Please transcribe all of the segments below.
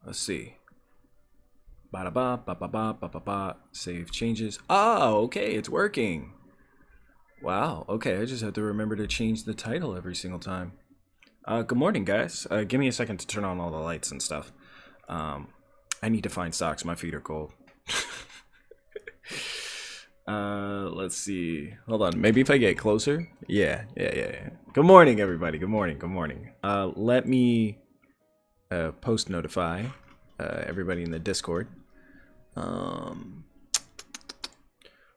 Let's see. Ba da ba ba ba ba ba ba ba. Save changes. Oh, okay, it's working. Wow. Okay, I just have to remember to change the title every single time. Good morning, guys. Give me a second to turn on all the lights and stuff. I need to find socks. My feet are cold. Let's see. Hold on. Maybe if I get closer. Yeah. Good morning, everybody. Good morning. Good morning. Let me post notify everybody in the Discord.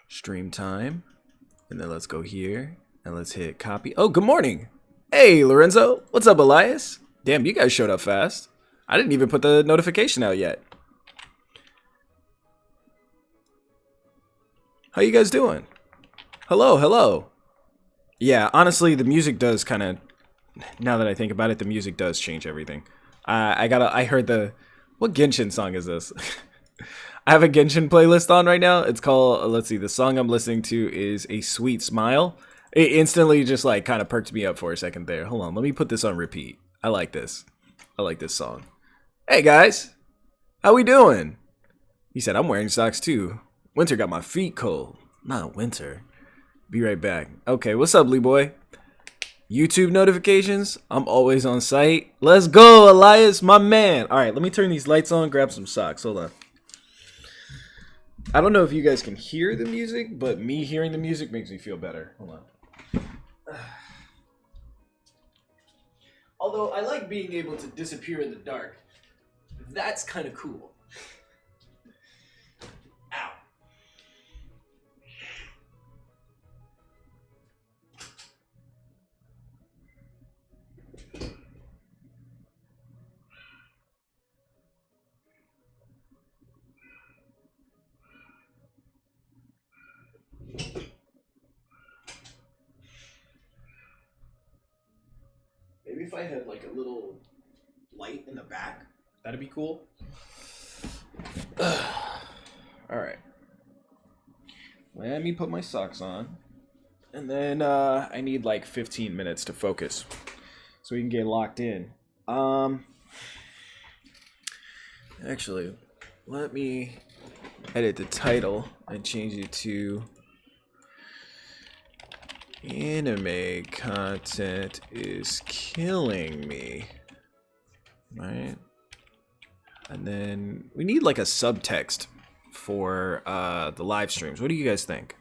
Stream time. And then let's go here and let's hit copy. Oh, good morning. Hey, Lorenzo. What's up, Elias? Damn, you guys showed up fast. I didn't even put the notification out yet. How you guys doing? Hello, hello. Yeah, honestly, the music does kind of, now that I think about it, the music does change everything. I heard what Genshin song is this? I have a Genshin playlist on right now. It's called, let's see, the song I'm listening to is A Sweet Smile. It instantly just like kind of perked me up for a second there. Hold on, let me put this on repeat. I like this. I like this song. Hey guys, how we doing? He said, I'm wearing socks too. Winter got my feet cold. Not winter. Be right back. Okay, what's up, Lee boy? YouTube notifications? I'm always on site. Let's go, Elias, my man. All right, let me turn these lights on, grab some socks. Hold on. I don't know if you guys can hear the music, but me hearing the music makes me feel better. Hold on. Although I like being able to disappear in the dark. That's kind of cool. Ow. Maybe if I had like a little light in the back, that'd be cool. All right. Let me put my socks on. And then I need like 15 minutes to focus so we can get locked in. Actually, let me edit the title and change it to Anime Content is Killing Me. Right? And then we need like a subtext for the live streams. What do you guys think?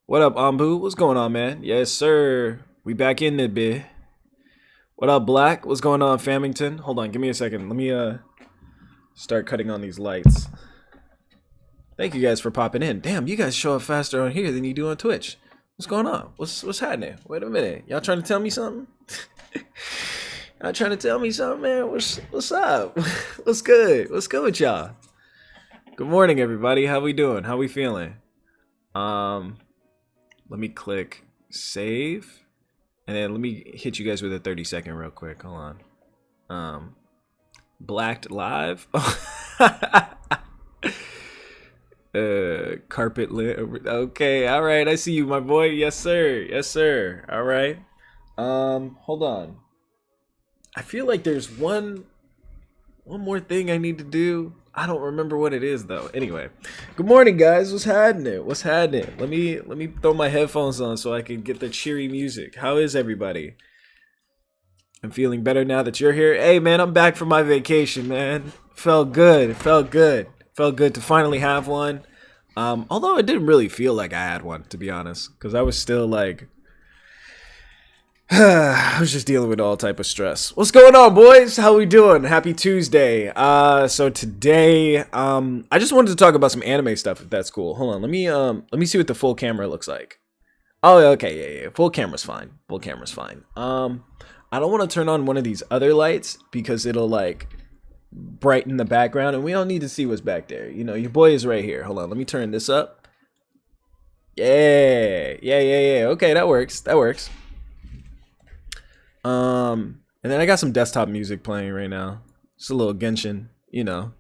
What up, Ambu? What's going on, man? Yes, sir. We back in the bit. What up, Black? What's going on, Famington? Hold on, give me a second. Let me start cutting on these lights. Thank you guys for popping in. Damn, you guys show up faster on here than you do on Twitch. What's going on? What's happening? Wait a minute. Y'all trying to tell me something? Y'all trying to tell me something, man? What's up? What's good? What's good with y'all? Good morning, everybody. How we doing? How we feeling? Let me click save. And then let me hit you guys with a 30-second real quick. Hold on. Blacked live. Carpet lit. Okay, all right. I see you, my boy. Yes, sir. Yes, sir. All right. Hold on. I feel like there's one more thing I need to do. I don't remember what it is though. Anyway, good morning, guys. What's happening? What's happening? Let me throw my headphones on so I can get the cheery music. How is everybody? I'm feeling better now that you're here. Hey, man, I'm back from my vacation, man. Felt good. Felt good. Felt good to finally have one. Although it didn't really feel like I had one, to be honest, because I was still like, I was just dealing with all type of stress. What's going on, boys? How we doing? Happy Tuesday. So today, I just wanted to talk about some anime stuff, if that's cool. Hold on, let me see what the full camera looks like. Oh, okay, yeah. Full camera's fine. Full camera's fine. I don't want to turn on one of these other lights because it'll like brighten the background, and we don't need to see what's back there. You know, your boy is right here. Hold on, let me turn this up. Yeah. Okay, that works. That works. And then I got some desktop music playing right now. Just a little Genshin, you know.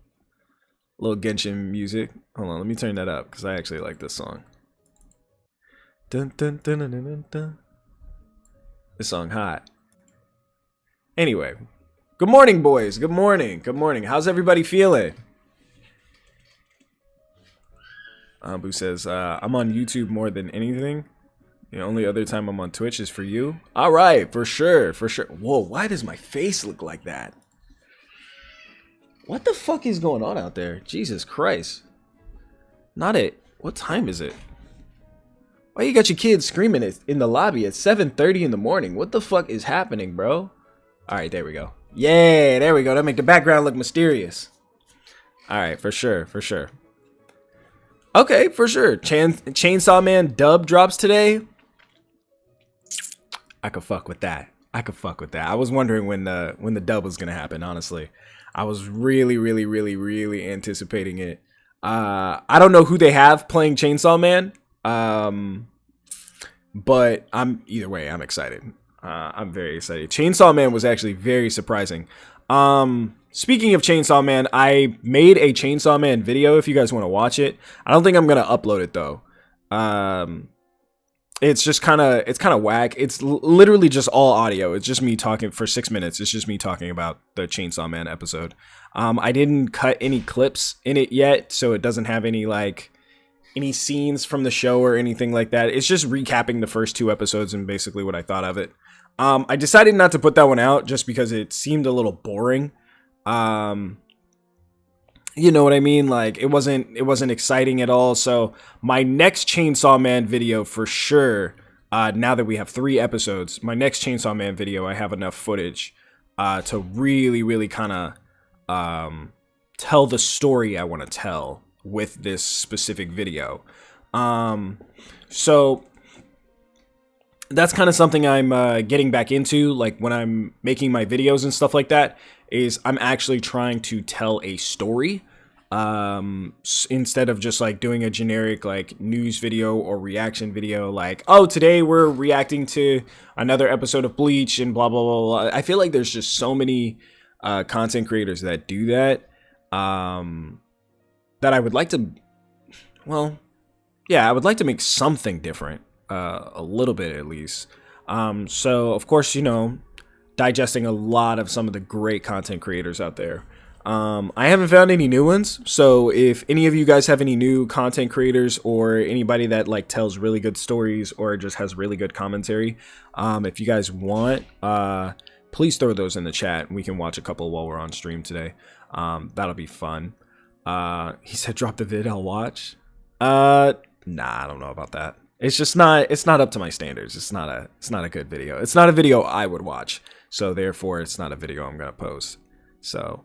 A little Genshin music. Hold on, let me turn that up because I actually like this song. Dun, dun, dun, dun, dun, dun. This song hot. Anyway, good morning, boys. Good morning. Good morning. How's everybody feeling? Ambu says, I'm on YouTube more than anything. The only other time I'm on Twitch is for you. All right, for sure, for sure. Whoa, why does my face look like that? What the fuck is going on out there? Jesus Christ. Not it. What time is it? Why you got your kids screaming in the lobby at 7:30 in the morning? What the fuck is happening, bro? All right, there we go. Yeah, there we go. That make the background look mysterious. All right, for sure, for sure. Okay, for sure. Chainsaw Man dub drops today. I could fuck with that. I could fuck with that. I was wondering when the dub was gonna happen. Honestly, I was really anticipating it. I don't know who they have playing Chainsaw Man. But either way, I'm excited. I'm very excited. Chainsaw Man was actually very surprising. Speaking of Chainsaw Man, I made a Chainsaw Man video if you guys want to watch it. I don't think I'm gonna upload it though. It's just kind of whack. It's literally just all audio. It's just me talking for 6 minutes. It's just me talking about the Chainsaw Man episode. I didn't cut any clips in it yet, so it doesn't have any any scenes from the show or anything like that. It's just recapping the first 2 episodes and basically what I thought of it. I decided not to put that one out just because it seemed a little boring. You know what I mean? Like it wasn't exciting at all. So my next Chainsaw Man video for sure, now that we have 3 episodes, my next Chainsaw Man video, I have enough footage to really kind of tell the story I want to tell with this specific video. So that's kind of something I'm getting back into, like when I'm making my videos and stuff like that, is I'm actually trying to tell a story instead of just like doing a generic like news video or reaction video like, oh, today we're reacting to another episode of Bleach and blah blah blah, blah. I feel like there's just so many content creators that do that that I would like to, well, yeah, I would like to make something different, a little bit at least. So of course, you know, digesting a lot of some of the great content creators out there. I haven't found any new ones, so if any of you guys have any new content creators or anybody that like tells really good stories or just has really good commentary, if you guys want, please throw those in the chat and we can watch a couple while we're on stream today. That'll be fun. He said drop the vid, I'll watch. Nah, I don't know about that. It's just it's not up to my standards. It's not a good video. It's not a video I would watch, so therefore it's not a video I'm gonna post. So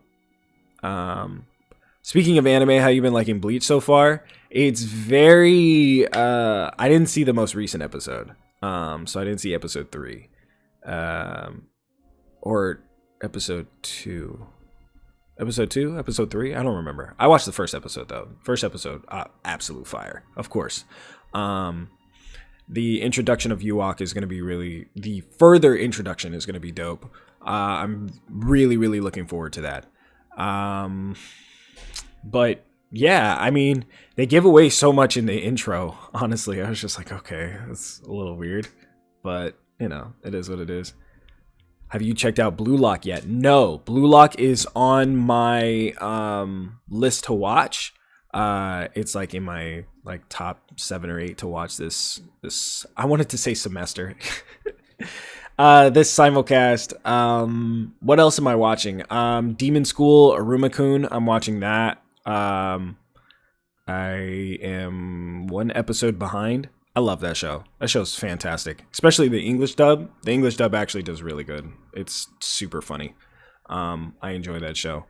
speaking of anime, how you been liking Bleach so far? It's very I didn't see the most recent episode, so I didn't see episode 3 or episode 2. Episode 2? Episode 3? I don't remember. I watched the first episode, though. First episode, absolute fire. Of course. The introduction of Yuok is going to be really... The further introduction is going to be dope. I'm really looking forward to that. But, yeah, I mean, they give away so much in the intro. Honestly, I was just like, okay, that's a little weird. But, you know, it is what it is. Have you checked out Blue Lock yet? No, Blue Lock is on my list to watch. It's like in my like top 7 or 8 to watch this I wanted to say semester. This simulcast. What else am I watching? Demon School Aruma-kun. I'm watching that. I am 1 episode behind. I love that show. That show's fantastic, especially the English dub. The English dub actually does really good. It's super funny. I enjoy that show.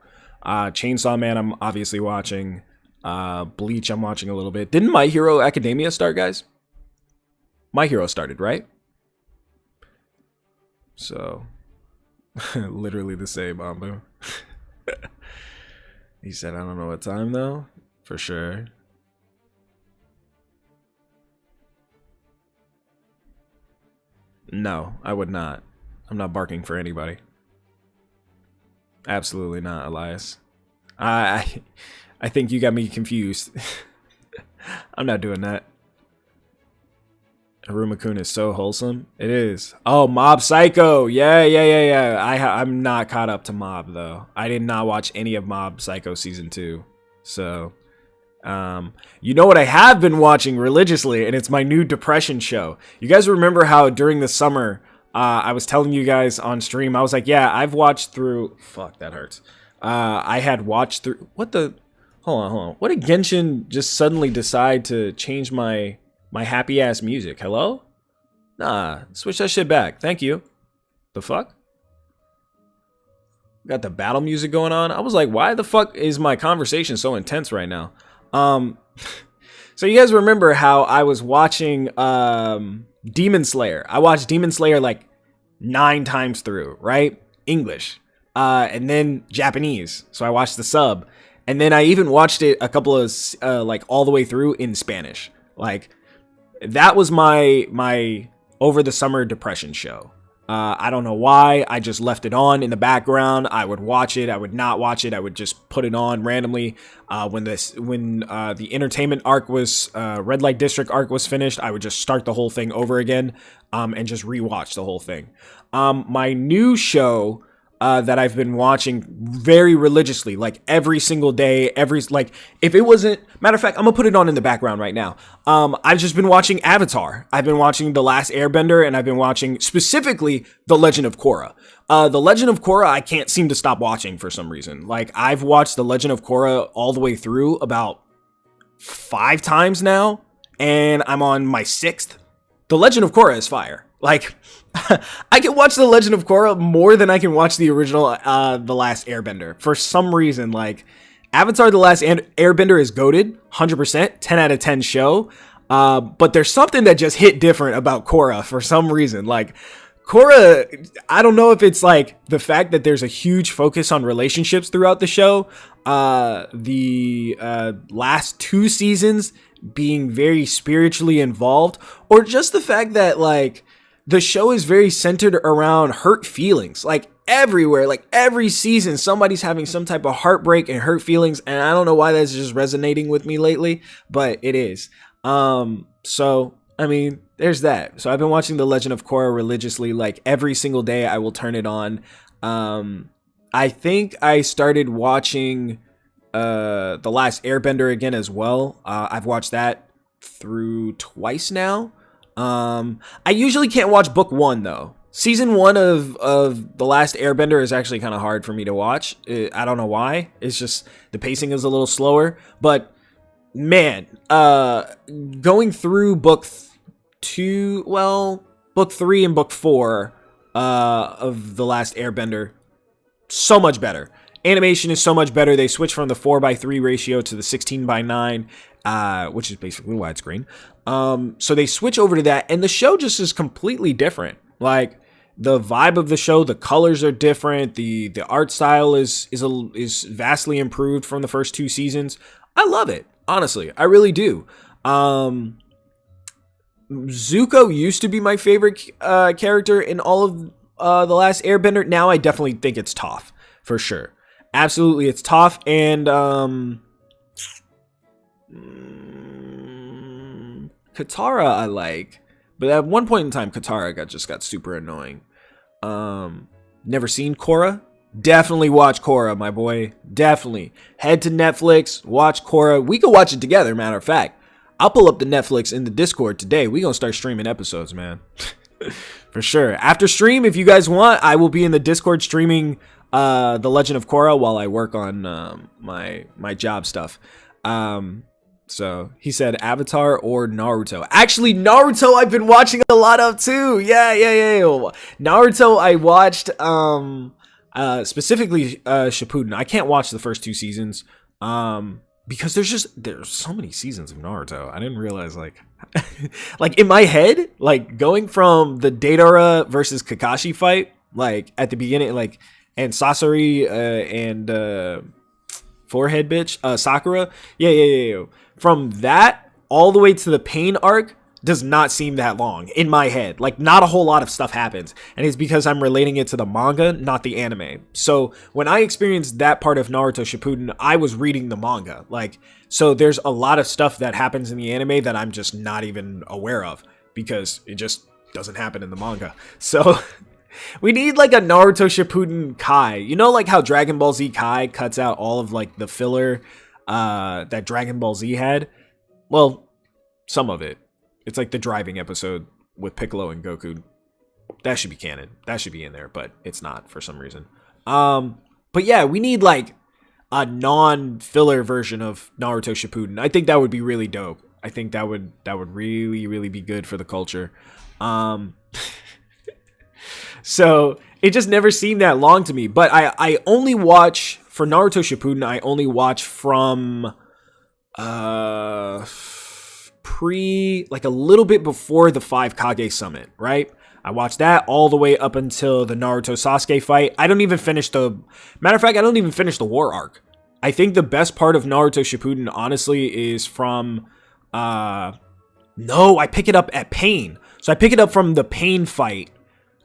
Chainsaw Man, I'm obviously watching. Bleach, I'm watching a little bit. Didn't My Hero Academia start, guys? My Hero started, right? So, literally the same, Ambu. He said, I don't know what time, though. For sure. No, I would not. I'm not barking for anybody. Absolutely not, Elias. I I think you got me confused. I'm not doing that. Haruma-kun is so wholesome. It is. Oh, Mob Psycho. Yeah. I'm not caught up to Mob, though. I did not watch any of Mob Psycho Season 2. So, you know what I have been watching religiously, and it's my new depression show. You guys remember how during the summer, I was telling you guys on stream, I was like, yeah, I've watched through... Fuck, that hurts. I had watched through... What the... Hold on. What did Genshin just suddenly decide to change my happy ass music? Hello? Nah, switch that shit back. Thank you. The fuck? Got the battle music going on. I was like, why the fuck is my conversation so intense right now? So you guys remember how I was watching Demon Slayer? I watched Demon Slayer like 9 times through, right? English. And then Japanese. So I watched the sub. And then I even watched it a couple of like all the way through in Spanish. Like that was my over the summer depression show. I don't know why. I just left it on in the background. I would watch it. I would not watch it. I would just put it on randomly. When the entertainment arc was Red Light District arc was finished, I would just start the whole thing over again and just rewatch the whole thing. My new show that I've been watching very religiously, like every single day, if it wasn't, matter of fact, I'm gonna put it on in the background right now. I've just been watching Avatar. I've been watching The Last Airbender, and I've been watching specifically The Legend of Korra. The Legend of Korra, I can't seem to stop watching for some reason. Like I've watched The Legend of Korra all the way through about 5 times now, and I'm on my 6th. The Legend of Korra is fire. Like, I can watch The Legend of Korra more than I can watch the original The Last Airbender. For some reason, like, Avatar The Last Airbender is goated, 100%, 10 out of 10 show. But there's something that just hit different about Korra for some reason. Like, Korra, I don't know if it's like the fact that there's a huge focus on relationships throughout the show. The last 2 seasons being very spiritually involved, or just the fact that, like, the show is very centered around hurt feelings. Like everywhere, like every season, somebody's having some type of heartbreak and hurt feelings. And I don't know why that's just resonating with me lately, but it is. So, I mean, there's that. So I've been watching The Legend of Korra religiously, like every single day I will turn it on. I think I started watching The Last Airbender again as well. I've watched that through twice now. I usually can't watch book 1 though. Season 1 of The Last Airbender is actually kind of hard for me to watch. I don't know why. It's just the pacing is a little slower. But man, going through book 3 and book 4 of The Last Airbender, so much better. Animation is so much better. They switch from the 4:3 ratio to the 16:9, which is basically widescreen. So they switch over to that, and the show just is completely different. Like the vibe of the show, the colors are different. The art style is vastly improved from the first 2 seasons. I love it, honestly. I really do. Zuko used to be my favorite character in all of The Last Airbender. Now I definitely think it's Toph, for sure. Absolutely, it's Toph, and Katara I like, but at one point in time, Katara just got super annoying. Never seen Korra? Definitely watch Korra, my boy. Definitely. Head to Netflix, watch Korra. We can watch it together, matter of fact. I'll pull up the Netflix in the Discord today. We gonna start streaming episodes, man. For sure. After stream, if you guys want, I will be in the Discord streaming The Legend of Korra while I work on my job stuff. So he said Avatar or Naruto. Actually, Naruto I've been watching a lot of too. Yeah. Naruto I watched specifically Shippuden. I can't watch the first 2 seasons because there's so many seasons of Naruto. I didn't realize like in my head, like going from the Deidara versus Kakashi fight, like at the beginning, like, and Sasori and forehead bitch Sakura. Yeah. From that all the way to the Pain arc, does not seem that long in my head. Like, not a whole lot of stuff happens, and it's because I'm relating it to the manga, not the anime. So when I experienced that part of Naruto Shippuden, I was reading the manga. Like, so there's a lot of stuff that happens in the anime that I'm just not even aware of because it just doesn't happen in the manga. So we need like a Naruto Shippuden Kai. You know, like how Dragon Ball Z Kai cuts out all of like the filler that Dragon Ball Z had? Well, some of it. It's like the driving episode with Piccolo and Goku. That should be canon. That should be in there, but it's not for some reason. But yeah, we need like a non-filler version of Naruto Shippuden. I think that would be really dope. I think that would really, really be good for the culture. So it just never seemed that long to me. But I only watch for Naruto Shippuden. I only watch from like a little bit before the 5 Kage Summit, right? I watched that all the way up until the Naruto Sasuke fight. I don't even finish the... Matter of fact, I don't even finish the war arc. I think the best part of Naruto Shippuden, honestly, is from... No, I pick it up at Pain. So I pick it up from the Pain fight.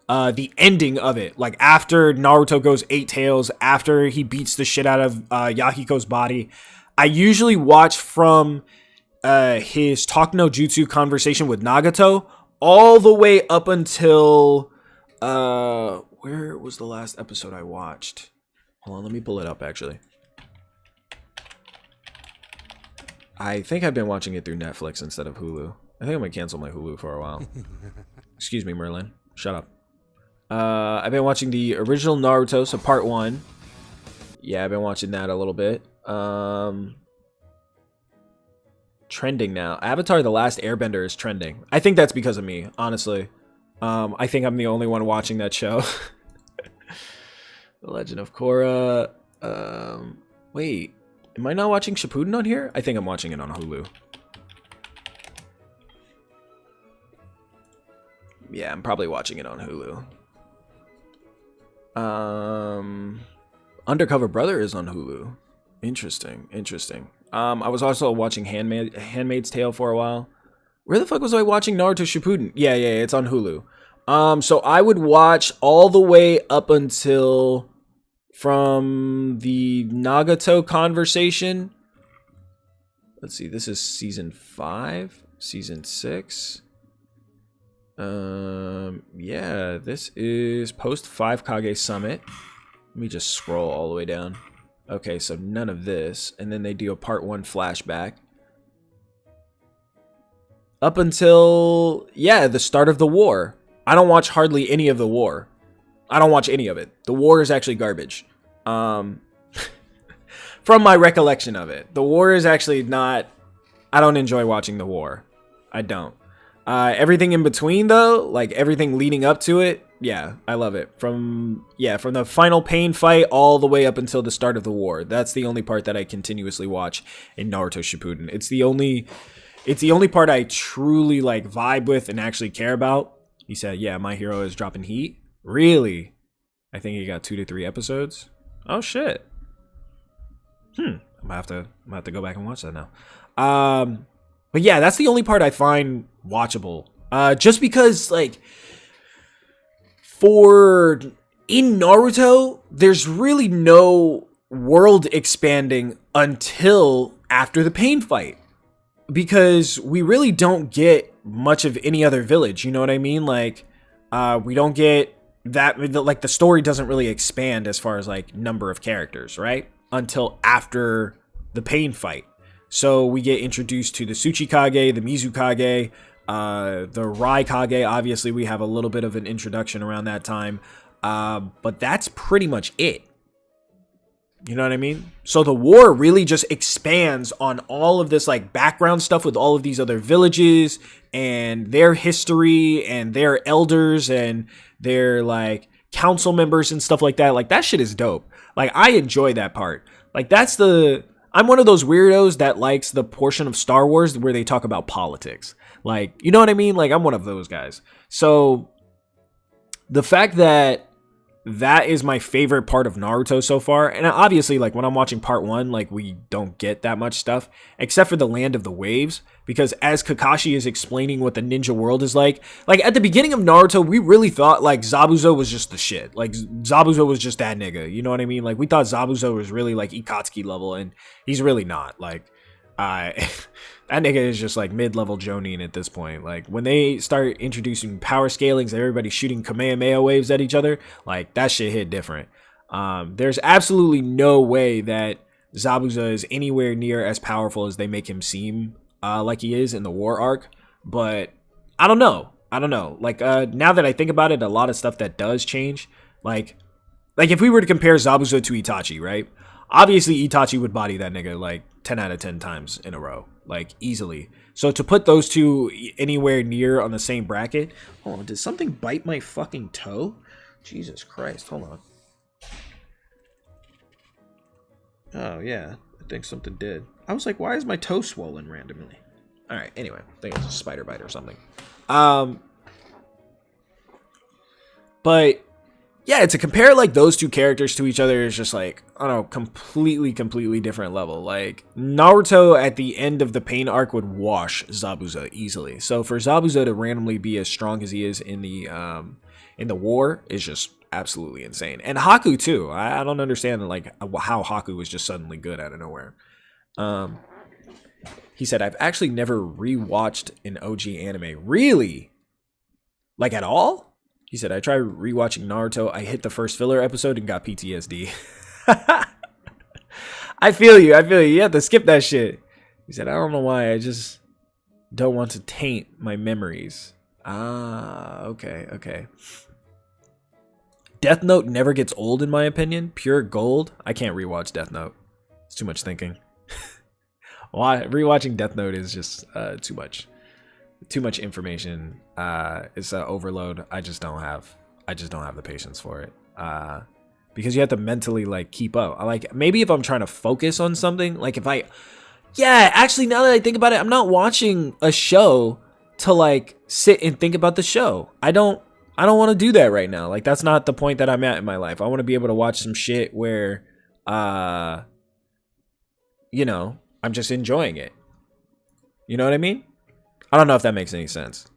The ending of it. Like, after Naruto goes 8 tails, after he beats the shit out of Yahiko's body. I usually watch from his Talk no Jutsu conversation with Nagato all the way up until where was the last episode I watched? Hold on, let me pull it up actually. I think I've been watching it through Netflix instead of Hulu. I think I'm gonna cancel my Hulu for a while. Excuse me, Merlin. Shut up. I've been watching the original Naruto, so part 1. Yeah, I've been watching that a little bit. Trending now. Avatar: The Last Airbender is trending. I think that's because of me, honestly. I think I'm the only one watching that show. The Legend of Korra. Wait, am I not watching Shippuden on here? I think I'm watching it on Hulu. Yeah, I'm probably watching it on Hulu. Undercover Brother is on Hulu. Interesting, interesting. I was also watching Handmaid's Tale for a while. Where the fuck was I watching Naruto Shippuden? Yeah, it's on Hulu. So I would watch all the way up until from the Nagato conversation. Let's see, this is season 5, season 6. Yeah, this is post 5 Kage Summit. Let me just scroll all the way down. Okay, so none of this. And then they do a part 1 flashback. Up until, yeah, the start of the war. I don't watch hardly any of the war. I don't watch any of it. The war is actually garbage. From my recollection of it. The war is actually not... I don't enjoy watching the war. I don't. Everything in between, though, like everything leading up to it, yeah, I love it. From the final Pain fight all the way up until the start of the war. That's the only part that I continuously watch in Naruto Shippuden. It's the only part I truly like vibe with and actually care about. He said, yeah, my hero is dropping heat. Really? I think he got 2 to 3 episodes. Oh shit. I'm gonna have to go back and watch that now. But yeah, that's the only part I find watchable. Just because, like, in Naruto, there's really no world expanding until after the Pain fight. Because we really don't get much of any other village, you know what I mean? Like, we don't get that, like, the story doesn't really expand as far as, like, number of characters, right? Until after the Pain fight. So we get introduced to the Tsuchikage, the Mizukage, the Raikage. Obviously, we have a little bit of an introduction around that time. But that's pretty much it. You know what I mean? So the war really just expands on all of this like background stuff with all of these other villages and their history and their elders and their like council members and stuff like that. Like that shit is dope. Like I enjoy that part. Like I'm one of those weirdos that likes the portion of Star Wars where they talk about politics. Like, you know what I mean? Like I'm one of those guys. So the fact that that is my favorite part of Naruto so far. And obviously, like, when I'm watching part 1, like, we don't get that much stuff, except for the Land of the Waves, because as Kakashi is explaining what the ninja world is like at the beginning of Naruto, we really thought, like, Zabuza was just the shit. Like, Zabuza was just that nigga, you know what I mean? Like, we thought Zabuza was really, like, Ikatsuki level, and he's really not. Like, that nigga is just like mid-level Jonin at this point. Like, when they start introducing power scalings, everybody shooting Kamehameha waves at each other, like, that shit hit different. There's absolutely no way that Zabuza is anywhere near as powerful as they make him seem like he is in the war arc. But I don't know. Like, now that I think about it, a lot of stuff that does change. Like if we were to compare Zabuza to Itachi, right? Obviously, Itachi would body that nigga like 10 out of 10 times in a row, like, easily. So to put those two anywhere near on the same bracket, hold on, did something bite my fucking toe? Jesus Christ, hold on. Oh yeah, I think something did. I was like, why is my toe swollen randomly? All right, anyway, I think it's a spider bite or something. But yeah, to compare like those two characters to each other is just like, I don't know, completely different level. Like, Naruto at the end of the Pain arc would wash Zabuza easily. So for Zabuza to randomly be as strong as he is in the war is just absolutely insane. And Haku too. I don't understand like how Haku was just suddenly good out of nowhere. He said, I've actually never rewatched an OG anime. Really? Like, at all? He said, I tried rewatching Naruto. I hit the first filler episode and got PTSD. I feel you. You have to skip that shit. He said, I don't know why. I just don't want to taint my memories. Ah, okay. Death Note never gets old, in my opinion. Pure gold. I can't rewatch Death Note. It's too much thinking. Why? Rewatching Death Note is just too much. Too much information. It's an overload. I just don't have the patience for it. Because you have to mentally like keep up. Like, maybe if I'm trying to focus on something, like actually, now that I think about it, I'm not watching a show to like sit and think about the show. I don't want to do that right now. Like, that's not the point that I'm at in my life. I want to be able to watch some shit where you know, I'm just enjoying it. You know what I mean? I don't know if that makes any sense.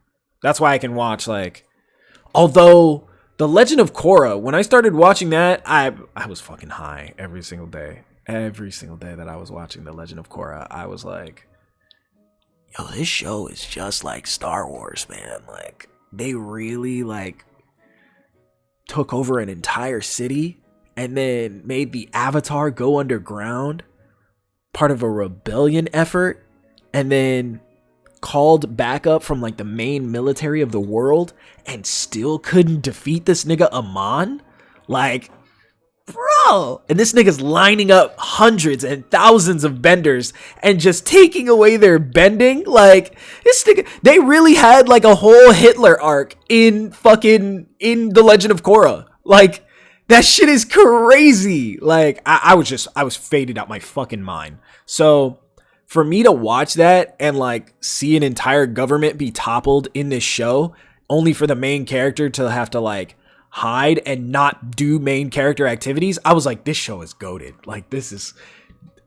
That's why I can watch, like, although The Legend of Korra, when I started watching that, I was fucking high every single day. Every single day that I was watching The Legend of Korra, I was like, yo, this show is just like Star Wars, man. Like, they really, like, took over an entire city and then made the Avatar go underground, part of a rebellion effort, and then called backup from like the main military of the world and still couldn't defeat this nigga Amon. Like, bro, and this nigga's lining up hundreds and thousands of benders and just taking away their bending. Like, this nigga, they really had like a whole Hitler arc in The Legend of Korra. Like, that shit is crazy. Like, I was faded out my fucking mind. So for me to watch that and like see an entire government be toppled in this show only for the main character to have to like hide and not do main character activities, I was like, this show is goated. Like,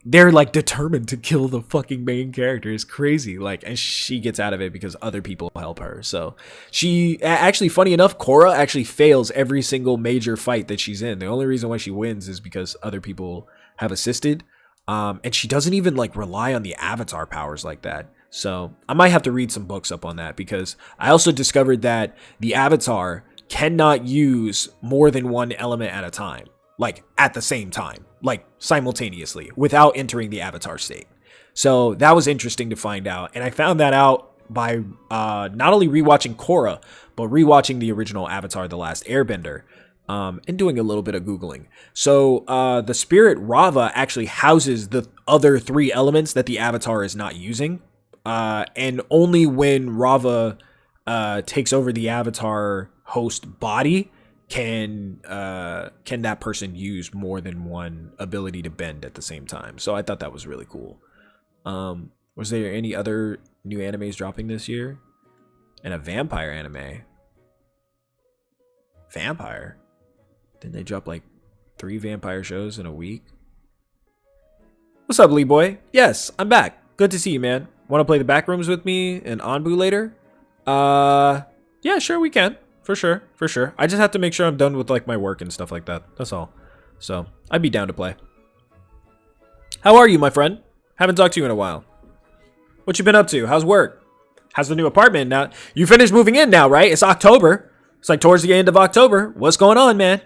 they're like determined to kill the fucking main character. It's crazy. Like, and she gets out of it because other people help her. So she actually, funny enough, Korra actually fails every single major fight that she's in. The only reason why she wins is because other people have assisted. And she doesn't even like rely on the Avatar powers like that. So I might have to read some books up on that, because I also discovered that the Avatar cannot use more than one element at a time, like at the same time, like simultaneously, without entering the Avatar state. So that was interesting to find out. And I found that out by not only rewatching Korra, but rewatching the original Avatar: The Last Airbender. And doing a little bit of Googling. So the spirit Rava actually houses the other three elements that the Avatar is not using. And only when Rava takes over the Avatar host body can that person use more than one ability to bend at the same time. So I thought that was really cool. Was there any other new animes dropping this year? And a vampire anime. Vampire? Didn't they drop like 3 vampire shows in a week? What's up, Lee boy? Yes, I'm back. Good to see you, man. Want to play the Backrooms with me and Anbu later? Yeah, sure, we can. For sure, for sure. I just have to make sure I'm done with like my work and stuff like that. That's all. So, I'd be down to play. How are you, my friend? Haven't talked to you in a while. What you been up to? How's work? How's the new apartment now? You finished moving in now, right? It's October. It's like towards the end of October. What's going on, man?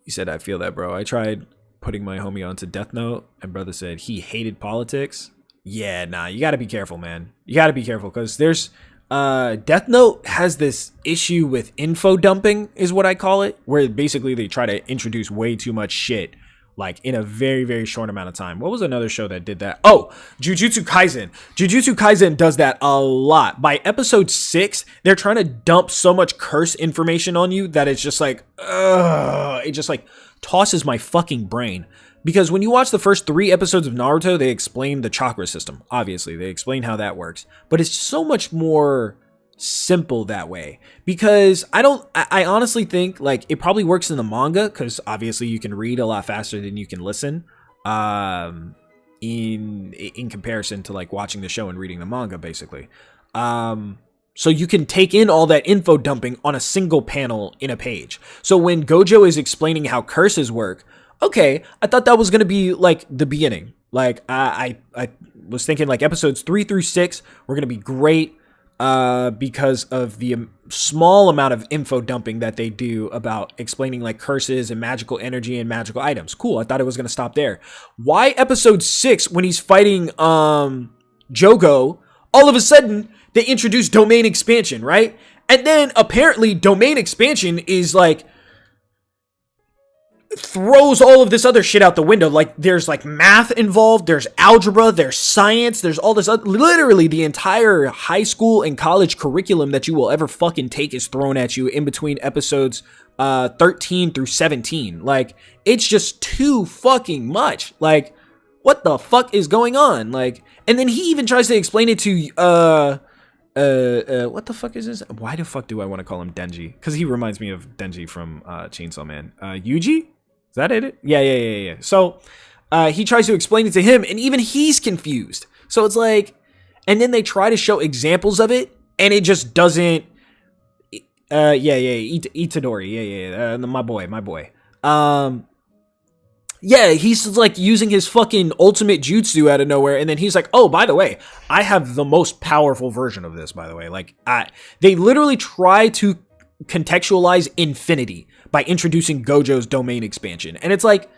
He said, I feel that, bro. I tried putting my homie onto Death Note, and brother said he hated politics. Yeah, nah, you gotta be careful, man. You gotta be careful, because there's Death Note has this issue with info dumping, is what I call it, where basically they try to introduce way too much shit, like in a very, very short amount of time. What was another show that did that? Oh, Jujutsu Kaisen. Jujutsu Kaisen does that a lot. By episode 6, they're trying to dump so much curse information on you that it's just like, it just like tosses my fucking brain. Because when you watch the first 3 episodes of Naruto, they explain the chakra system. Obviously, they explain how that works. But it's so much more simple that way. Because I honestly think like it probably works in the manga, because obviously you can read a lot faster than you can listen. In comparison to like watching the show and reading the manga, basically. So you can take in all that info dumping on a single panel in a page. So when Gojo is explaining how curses work, okay, I thought that was going to be like the beginning. Like I was thinking like episodes 3 through 6 were going to be great because of the small amount of info dumping that they do about explaining like curses and magical energy and magical items. Cool. I thought it was going to stop there. Why episode 6 when he's fighting Jogo, all of a sudden they introduce domain expansion, right? And then apparently domain expansion is like throws all of this other shit out the window. Like there's like math involved, there's algebra, there's science, there's all this literally the entire high school and college curriculum that you will ever fucking take is thrown at you in between episodes 13 through 17. Like it's just too fucking much. Like what the fuck is going on? Like, and then he even tries to explain it to what the fuck is this? Why the fuck do I want to call him Denji? Because he reminds me of Denji from Chainsaw Man. Yuji? Is that it? Yeah. So he tries to explain it to him, and even he's confused. So it's like, and then they try to show examples of it, and it just doesn't. Itadori. Yeah. My boy. Yeah, he's like using his fucking ultimate jutsu out of nowhere, and then he's like, oh, by the way, I have the most powerful version of this, by the way. Like, they literally try to contextualize infinity by introducing Gojo's domain expansion. And it's like,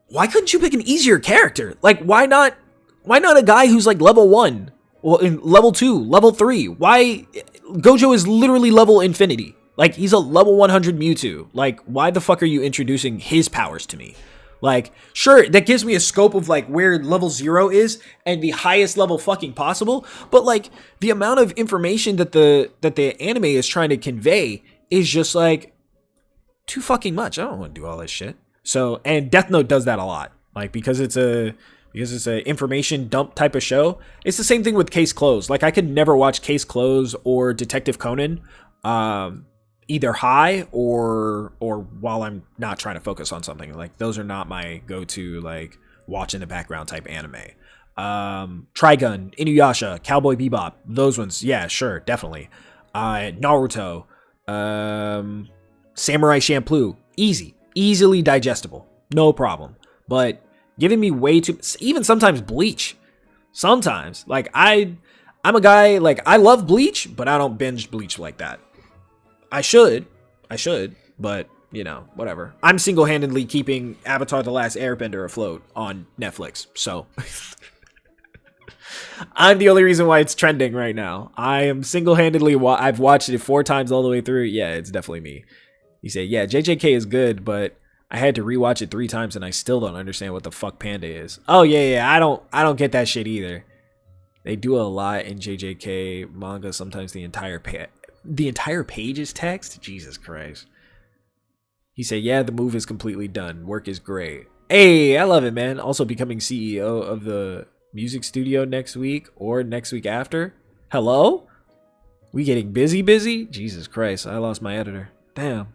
why couldn't you pick an easier character? Like, why not a guy who's like level 1? Well, in level 2, level 3. Why? Gojo is literally level infinity. Like, he's a level 100 Mewtwo. Like, why the fuck are you introducing his powers to me? Like, sure, that gives me a scope of, like, where level 0 is and the highest level fucking possible. But, like, the amount of information that the anime is trying to convey is just, like, too fucking much. I don't want to do all this shit. So, and Death Note does that a lot. Like, because it's a information dump type of show. It's the same thing with Case Closed. Like, I could never watch Case Closed or Detective Conan, either high or while I'm not trying to focus on something. Like those are not my go-to like watch in the background type anime. Trigun, Inuyasha, Cowboy Bebop, those ones, yeah, sure, definitely. Naruto, Samurai Champloo, easily digestible, no problem. But giving me way too, even sometimes Bleach, sometimes like I'm a guy like I love Bleach, but I don't binge Bleach like that. I should, but, you know, whatever. I'm single-handedly keeping Avatar: The Last Airbender afloat on Netflix, so I'm the only reason why it's trending right now. I am single-handedly, I've watched it 4 times all the way through. Yeah, it's definitely me. He said, yeah, JJK is good, but I had to rewatch it 3 times, and I still don't understand what the fuck Panda is. Oh, yeah, I don't get that shit either. They do a lot in JJK manga, sometimes the entire page is text? Jesus Christ. He said, yeah, the move is completely done. Work is great. Hey, I love it, man. Also becoming CEO of the music studio next week or next week after. Hello? We getting busy? Jesus Christ, I lost my editor. Damn.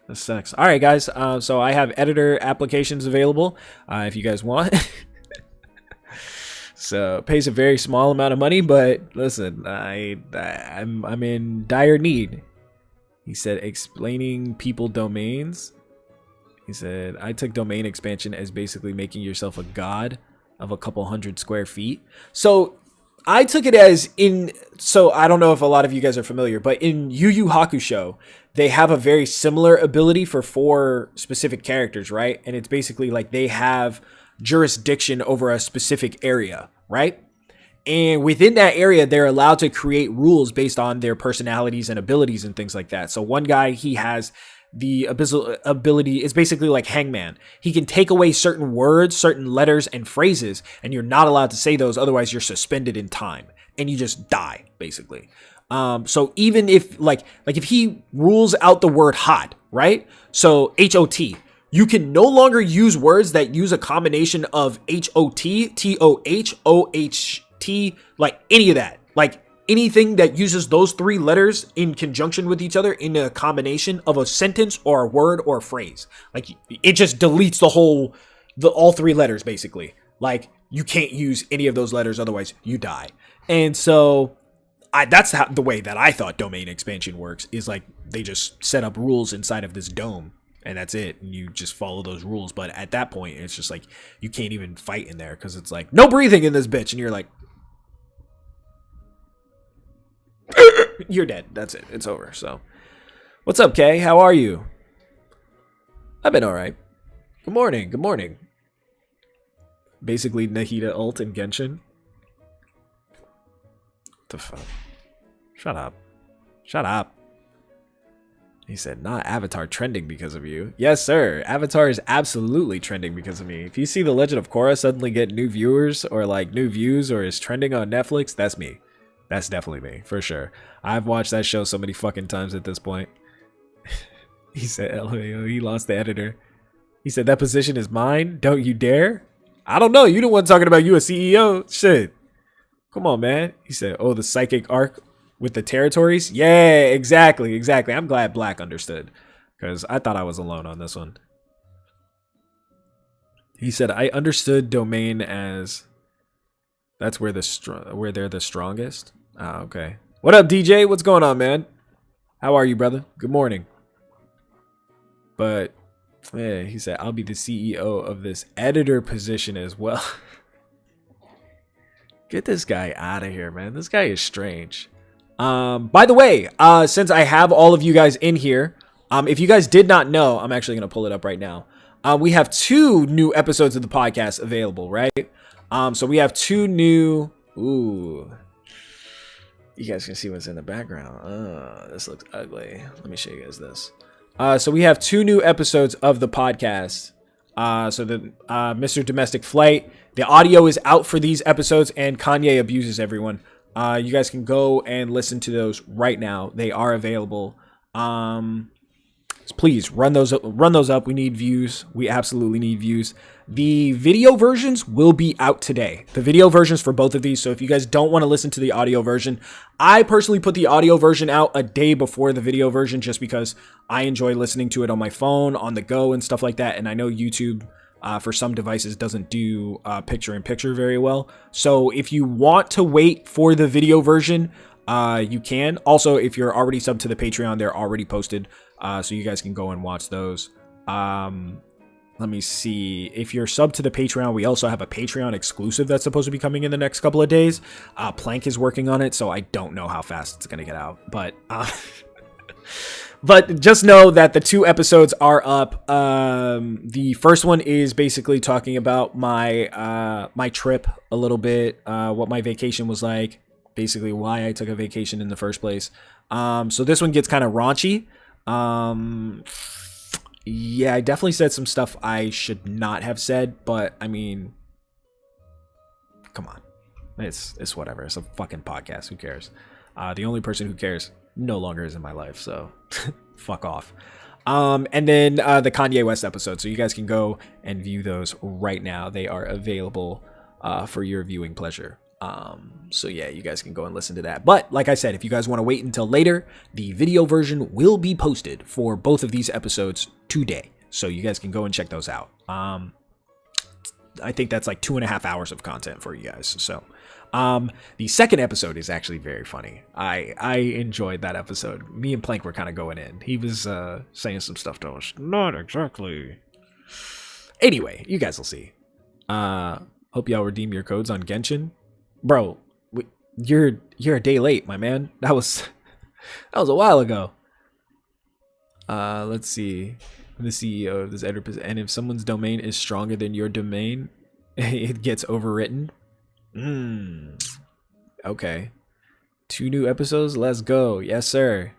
This sucks. All right, guys. So I have editor applications available if you guys want. So it pays a very small amount of money, but listen, I'm in dire need. He said explaining people domains. He said I took domain expansion as basically making yourself a god of a couple hundred square feet. So I took it as so I don't know if a lot of you guys are familiar, but in Yu Yu Hakusho, they have a very similar ability for 4 specific characters, right? And it's basically like they have jurisdiction over a specific area, right? And within that area, they're allowed to create rules based on their personalities and abilities and things like that. So one guy, he has the ability, it's basically like Hangman. He can take away certain words, certain letters and phrases, and you're not allowed to say those. Otherwise, you're suspended in time and you just die, basically. So even if like if he rules out the word hot, right? So HOT, you can no longer use words that use a combination of HOT, TOH, OHT, like any of that. Like anything that uses those 3 letters in conjunction with each other in a combination of a sentence or a word or a phrase. Like it just deletes all 3 letters basically. Like you can't use any of those letters, otherwise you die. And so that's the way that I thought domain expansion works, is like they just set up rules inside of this dome. And that's it. And you just follow those rules. But at that point, it's just like you can't even fight in there because it's like no breathing in this bitch. And you're like, you're dead. That's it. It's over. So what's up, Kay? How are you? I've been all right. Good morning. Good morning. Basically, Nahida ult and Genshin. What the fuck? Shut up. Shut up. He said, not Avatar trending because of you. Yes, sir. Avatar is absolutely trending because of me. If you see The Legend of Korra suddenly get new viewers or like new views or is trending on Netflix, that's me. That's definitely me, for sure. I've watched that show so many fucking times at this point. He said, LMAO, he lost the editor. He said, that position is mine. Don't you dare. I don't know. You the one talking about you a CEO. Shit. Come on, man. He said, oh, the psychic arc with the territories? Yeah, exactly. I'm glad Black understood, because I thought I was alone on this one. He said, I understood domain as that's where where they're the strongest. Ah, okay. What up, DJ? What's going on, man? How are you, brother? Good morning. But yeah, he said, I'll be the CEO of this editor position as well. Get this guy out of here, man. This guy is strange. By the way, since I have all of you guys in here, if you guys did not know, I'm actually going to pull it up right now. We have 2 new episodes of the podcast available, right? So we have 2 new, ooh, you guys can see what's in the background. This looks ugly. Let me show you guys this. So we have 2 new episodes of the podcast. So the Mr. Domestic Flight, the audio is out for these episodes, and Kanye abuses everyone. You guys can go and listen to those right now. They are available. Please run those up. We need views. We absolutely need views. The video versions will be out today. The video versions for both of these. So if you guys don't want to listen to the audio version, I personally put the audio version out a day before the video version just because I enjoy listening to it on my phone, on the go, and stuff like that. And I know YouTube, for some devices, doesn't do picture-in-picture very well. So if you want to wait for the video version, you can. Also, if you're already subbed to the Patreon, they're already posted, so you guys can go and watch those. Let me see. If you're subbed to the Patreon, we also have a Patreon exclusive that's supposed to be coming in the next couple of days. Plank is working on it, so I don't know how fast it's going to get out. But but just know that the 2 episodes are up. The first one is basically talking about my my trip a little bit, what my vacation was like, basically why I took a vacation in the first place. So this one gets kind of raunchy. Yeah, I definitely said some stuff I should not have said, but I mean, come on. It's whatever. It's a fucking podcast. Who cares? The only person who cares no longer is in my life, so fuck off. And then the Kanye West episode. So you guys can go and view those right now. They are available for your viewing pleasure. So yeah, you guys can go and listen to that. But like I said, if you guys want to wait until later, the video version will be posted for both of these episodes today. So you guys can go and check those out. I think that's like 2.5 hours of content for you guys. So the second episode is actually very funny. I enjoyed that episode. Me and Plank were kind of going in. He was saying some stuff to us. Not exactly. Anyway, you guys will see. Hope y'all redeem your codes on Genshin. Bro, you're a day late, my man. That was a while ago. Let's see. The CEO of this editor, and if someone's domain is stronger than your domain, it gets overwritten. Okay. 2 new episodes. Let's go. Yes, sir.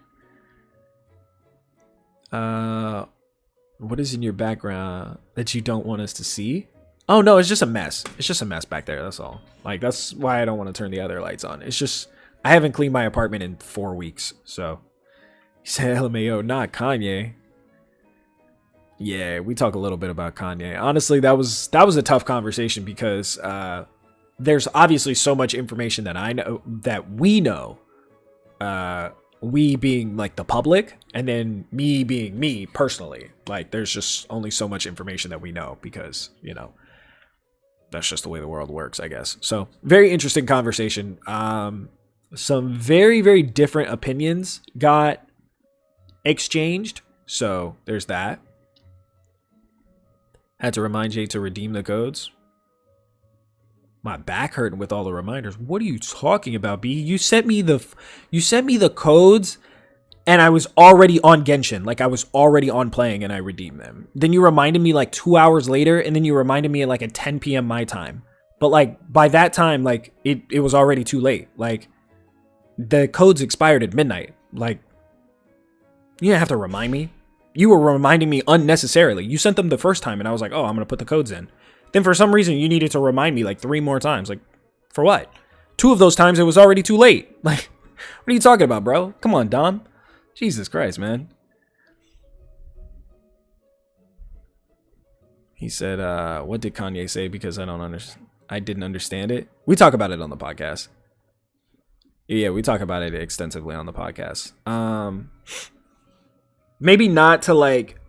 What is in your background that you don't want us to see? Oh no, it's just a mess. It's just a mess back there. That's all. Like, that's why I don't want to turn the other lights on. It's just I haven't cleaned my apartment in 4 weeks. So he said LMAO, not Kanye. Yeah, we talk a little bit about Kanye. Honestly, that was a tough conversation because there's obviously so much information that I know, that we know, we being like the public, and then me being me personally. Like, there's just only so much information that we know because, you know, that's just the way the world works, I guess. So very interesting conversation. Some very, very different opinions got exchanged. So there's that. Had to remind Jay to redeem the codes. My back hurting with all the reminders. What are you talking about, B? You sent me the codes, and I was already on Genshin. Like, I was already on playing, and I redeemed them. Then you reminded me like 2 hours later, and then you reminded me at like at 10 p.m. my time. But like by that time, like it was already too late. Like, the codes expired at midnight. Like, you didn't have to remind me. You were reminding me unnecessarily. You sent them the first time, and I was like, oh, I'm going to put the codes in. Then for some reason, you needed to remind me like 3 more times. Like, for what? 2 of those times, it was already too late. Like, what are you talking about, bro? Come on, Dom. Jesus Christ, man. He said, what did Kanye say? Because I didn't understand it. We talk about it on the podcast. Yeah, we talk about it extensively on the podcast. Maybe not to like,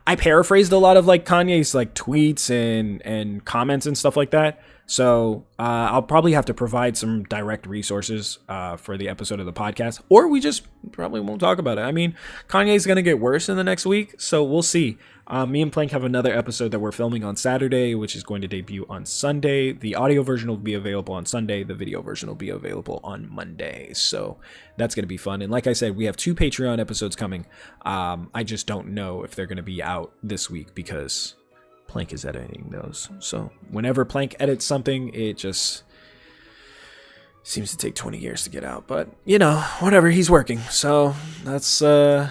I paraphrased a lot of like Kanye's like tweets and comments and stuff like that. So I'll probably have to provide some direct resources for the episode of the podcast, or we just probably won't talk about it. I mean, Kanye's going to get worse in the next week, so we'll see. Me and Plank have another episode that we're filming on Saturday, which is going to debut on Sunday. The audio version will be available on Sunday. The video version will be available on Monday. So that's going to be fun. And like I said, we have 2 Patreon episodes coming. I just don't know if they're going to be out this week because Plank is editing those. So whenever Plank edits something, it just seems to take 20 years to get out. But, you know, whatever, he's working. So that's, they'll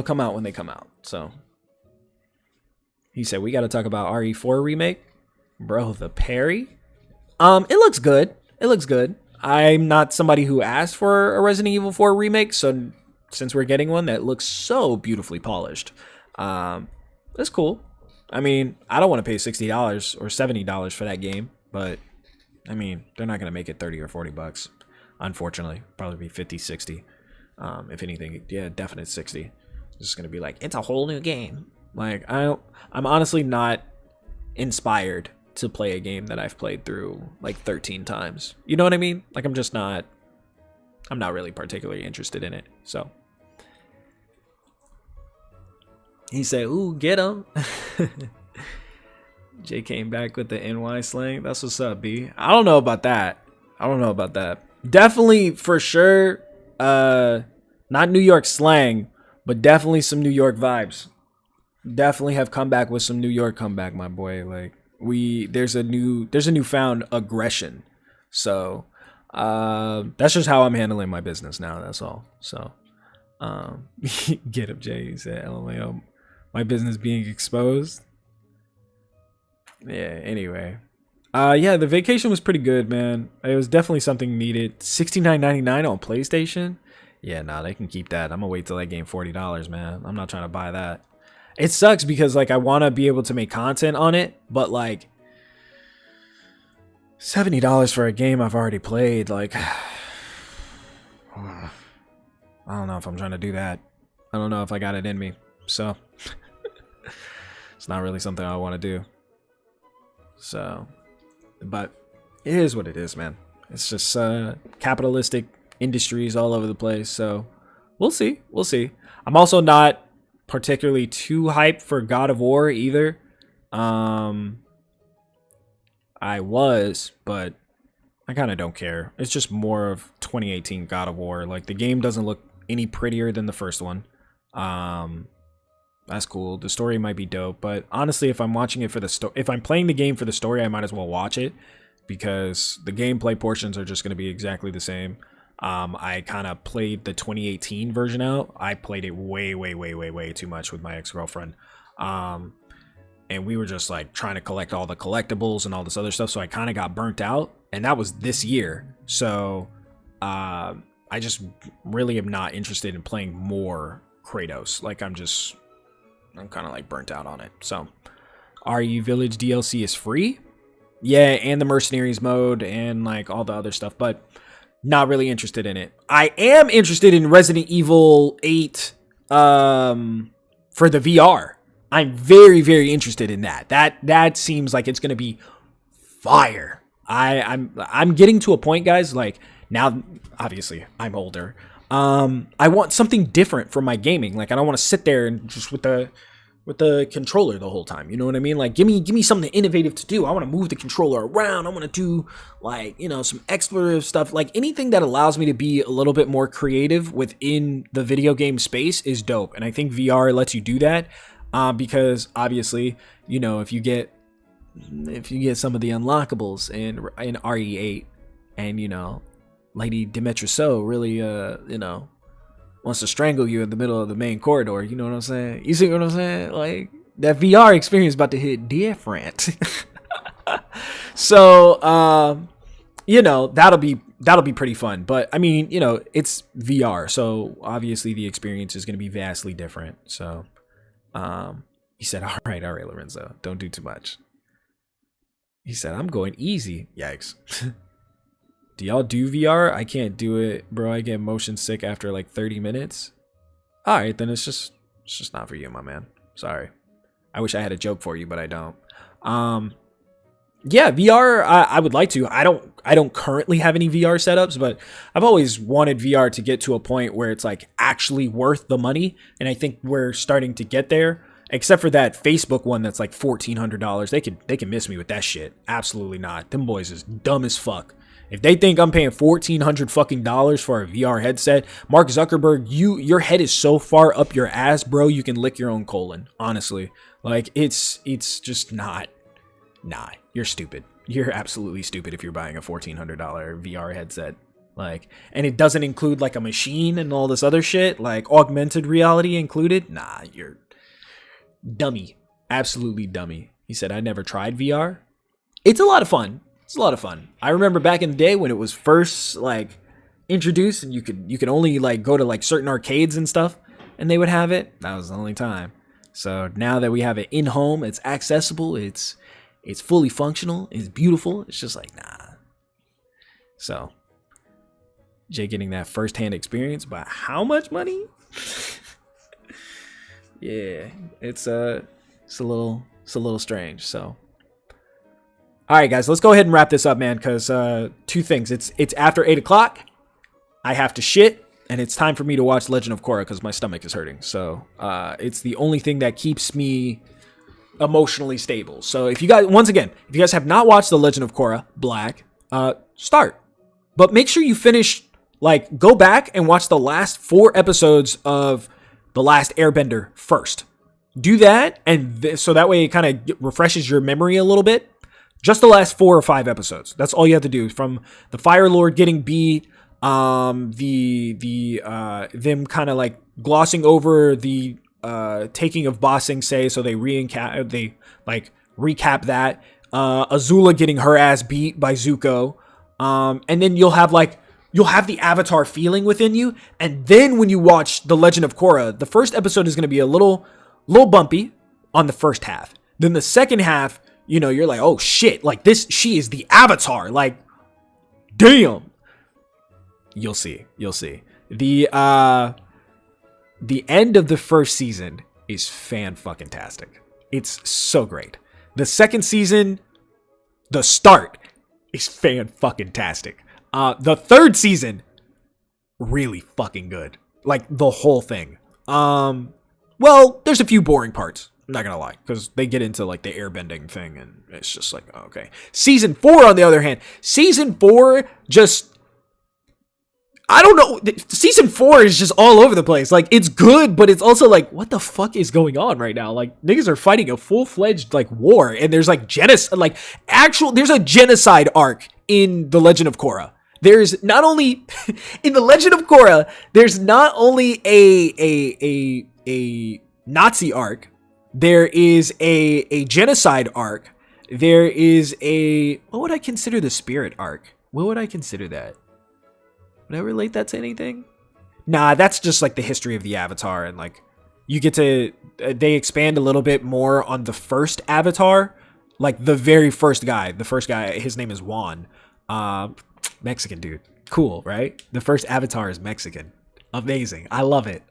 come out when they come out. So he said, we got to talk about RE4 remake. Bro, the parry. It looks good. It looks good. I'm not somebody who asked for a Resident Evil 4 remake. So since we're getting one that looks so beautifully polished, it's cool. I mean, I don't want to pay $60 or $70 for that game, but I mean, they're not going to make it 30 or 40 bucks. Unfortunately, probably be 50, 60. If anything, yeah, definite 60. It's just going to be like, it's a whole new game. Like, I'm honestly not inspired to play a game that I've played through like 13 times. You know what I mean? Like, I'm not really particularly interested in it. So he said, ooh, get him. Jay came back with the NY slang. That's what's up, B. I don't know about that. Definitely, for sure, not New York slang, but definitely some New York vibes. Definitely have come back with some New York comeback, my boy. Like, there's a newfound aggression. So that's just how I'm handling my business now. That's all. So get up, Jay. He said, LMAO, my business being exposed. Yeah, anyway. Yeah, the vacation was pretty good, man. It was definitely something needed. $69.99 on PlayStation. Yeah, nah, they can keep that. I'm gonna wait till I gain $40, man. I'm not trying to buy that. It sucks because like I want to be able to make content on it, but like $70 for a game I've already played, like, I don't know if I'm trying to do that. I don't know if I got it in me. So, it's not really something I want to do. So, but it is what it is, man. It's just capitalistic industries all over the place. So, we'll see. We'll see. I'm also not particularly too hyped for God of War either. I was, but I kind of don't care. It's just more of 2018 God of War. Like, the game doesn't look any prettier than the first one. That's cool. The story might be dope, but honestly, if I'm watching it for the if I'm playing the game for the story, I might as well watch it because the gameplay portions are just going to be exactly the same. I kind of played the 2018 version out. I played it way too much with my ex-girlfriend. And we were just like trying to collect all the collectibles and all this other stuff. So I kind of got burnt out, and that was this year. So I just really am not interested in playing more Kratos. Like I'm kind of like burnt out on it. So RE Village DLC is free. Yeah, and the Mercenaries mode and like all the other stuff, but not really interested in it. I am interested in Resident Evil 8 for the VR. I'm very interested in that. That seems like it's gonna be fire. I'm getting to a point, guys. Like now, obviously, I'm older. I want something different from my gaming. Like I don't want to sit there and just with the controller the whole time. You know what I mean? Like give me something innovative to do. I want to move the controller around. I want to do like, you know, some explorative stuff. Like anything that allows me to be a little bit more creative within the video game space is dope. And I think VR lets you do that. Because obviously, you know, if you get some of the unlockables in RE8 and, you know, Lady Dimitrescu really, you know, wants to strangle you in the middle of the main corridor, you know what I'm saying? You see what I'm saying? Like that VR experience about to hit different. So, you know, that'll be pretty fun. But I mean, you know, it's VR. So obviously the experience is going to be vastly different. So, he said, all right, Lorenzo, don't do too much. He said, I'm going easy. Yikes. Do y'all do VR? I can't do it, bro. I get motion sick after like 30 minutes. All right, then it's just not for you, my man. Sorry. I wish I had a joke for you, but I don't. Yeah, VR, I would like to. I don't currently have any VR setups, but I've always wanted VR to get to a point where it's like actually worth the money. And I think we're starting to get there, except for that Facebook one that's like $1,400. They can miss me with that shit. Absolutely not. Them boys is dumb as fuck. If they think I'm paying $1,400 fucking dollars for a VR headset, Mark Zuckerberg, your head is so far up your ass, bro, you can lick your own colon. Honestly, like it's just not. Nah, you're stupid. You're absolutely stupid if you're buying a $1,400 VR headset. Like, and it doesn't include like a machine and all this other shit, like augmented reality included. Nah, you're dummy. Absolutely dummy. He said, I never tried VR. It's a lot of fun. It's a lot of fun. I remember back in the day when it was first like introduced and you could only like go to like certain arcades and stuff and they would have it. That was the only time. So now that we have it in home, it's accessible. It's fully functional. It's beautiful. It's just like, nah. So Jay getting that firsthand experience, but how much money? Yeah, it's a little strange. So, all right, guys, let's go ahead and wrap this up, man. Because two things. It's after 8 o'clock. I have to shit, and it's time for me to watch Legend of Korra because my stomach is hurting. So it's the only thing that keeps me emotionally stable. So if you guys have not watched The Legend of Korra Black, start. But make sure you finish, like, go back and watch the last 4 episodes of The Last Airbender first. Do that, and so that way it kind of refreshes your memory a little bit. Just the last 4 or 5 episodes. That's all you have to do. From the Fire Lord getting beat, them kind of like glossing over the taking of Ba Sing Se, so they recap that. Azula getting her ass beat by Zuko, and then you'll have the Avatar feeling within you. And then when you watch The Legend of Korra, the first episode is going to be a little bumpy on the first half. Then the second half, you know, you're like, oh shit, like this, she is the Avatar, like, damn. You'll see. The end of the first season is fan-fucking-tastic. It's so great. The second season, the start is fan-fucking-tastic. The third season, really fucking good. Like, the whole thing. Well, there's a few boring parts. I'm not gonna lie, because they get into, like, the airbending thing, and it's just like, oh, okay. Season 4, on the other hand, Season 4 just... I don't know. Season 4 is just all over the place. Like, it's good, but it's also like, what the fuck is going on right now? Like, niggas are fighting a full-fledged, like, war, and there's, like, genocide, like, there's a genocide arc in The Legend of Korra. There's not only, in The Legend of Korra, there's not only a Nazi arc, there is a genocide arc, there is what would I consider the spirit arc? What would I consider that? Would I relate that to anything? Nah, that's just like the history of the Avatar, and like you get to they expand a little bit more on the first Avatar, like the very first guy. The first guy, his name is Juan, Mexican dude. Cool, right? The first Avatar is Mexican. Amazing. I love it.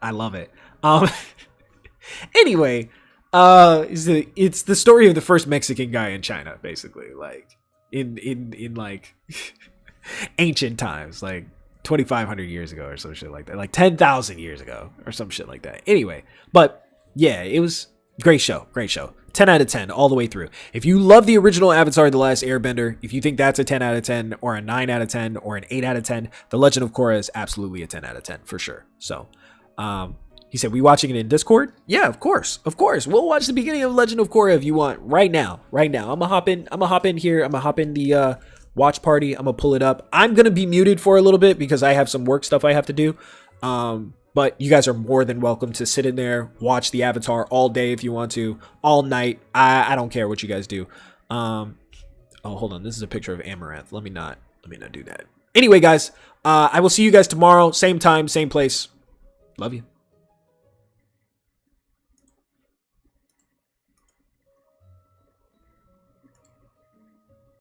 Anyway, it's the story of the first Mexican guy in China, basically, like in like ancient times, like 2,500 years ago or some shit like that, like 10,000 years ago or some shit like that. Anyway, but yeah, it was great show. 10 out of 10 all the way through. If you love the original Avatar, The Last Airbender, if you think that's a 10 out of 10 or a 9 out of 10 or an 8 out of 10, The Legend of Korra is absolutely a 10 out of 10 for sure. So, he said, we watching it in Discord? Yeah, of course. We'll watch the beginning of Legend of Korra if you want right now. I'm gonna hop in here. I'm gonna hop in the watch party. I'm gonna pull it up. I'm gonna be muted for a little bit because I have some work stuff I have to do. But you guys are more than welcome to sit in there, watch the Avatar all day if you want to, all night. I don't care what you guys do. Oh, hold on. This is a picture of Amaranth. Let me not do that. Anyway, guys, I will see you guys tomorrow. Same time, same place. Love you.